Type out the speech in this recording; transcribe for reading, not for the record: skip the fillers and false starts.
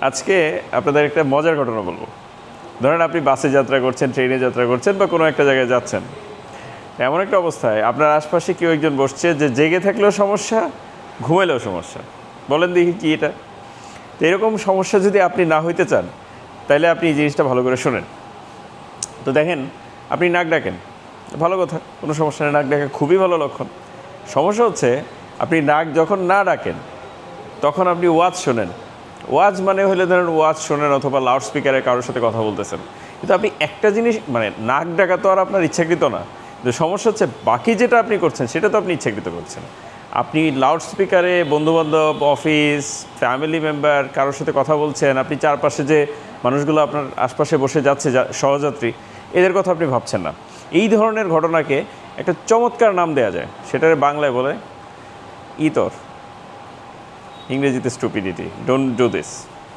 আজকে আপনাদের একটা মজার ঘটনা বলবো। ধরেন আপনি বাসে যাত্রা করছেন, ট্রেনে যাত্রা করছেন বা কোনো একটা জায়গায় যাচ্ছেন, এমন একটা অবস্থায় আপনার আশপাশে কেউ একজন বসছে যে জেগে থাকলেও সমস্যা, ঘুমাইলেও সমস্যা। বলেন দেখি কি এটা? তো এরকম সমস্যা যদি আপনি না হইতে চান, তাহলে আপনি এই জিনিসটা ভালো করে শোনেন। তো দেখেন, আপনি নাক ডাকেন, ভালো কথা, কোনো সমস্যা নেই, নাক ডাকা খুবই ভালো লক্ষণ। সমস্যা হচ্ছে আপনি নাক যখন না ডাকেন তখন আপনি ওয়াজ শোনেন। ওয়াজ মানে হলে ধরেন ওয়াজ শোনেন অথবা লাউড স্পিকারে কারোর সাথে কথা বলতেছেন, কিন্তু আপনি একটা জিনিস মানে নাক ডাকা তো আর আপনার ইচ্ছাকৃত না। কিন্তু সমস্যা হচ্ছে বাকি যেটা আপনি করছেন সেটা তো আপনি ইচ্ছাকৃত করছেন। আপনি লাউড স্পিকারে বন্ধুবান্ধব, অফিস, ফ্যামিলি মেম্বার কারোর সাথে কথা বলছেন, আপনি চারপাশে যে মানুষগুলো আপনার আশপাশে বসে যাচ্ছে সহযাত্রী, এদের কথা আপনি ভাবছেন না। এই ধরনের ঘটনাকে একটা চমৎকার নাম দেওয়া যায়, সেটার বাংলায় বলে ইতর, ইংরেজিতে স্টুপিডিটি। Don't do this.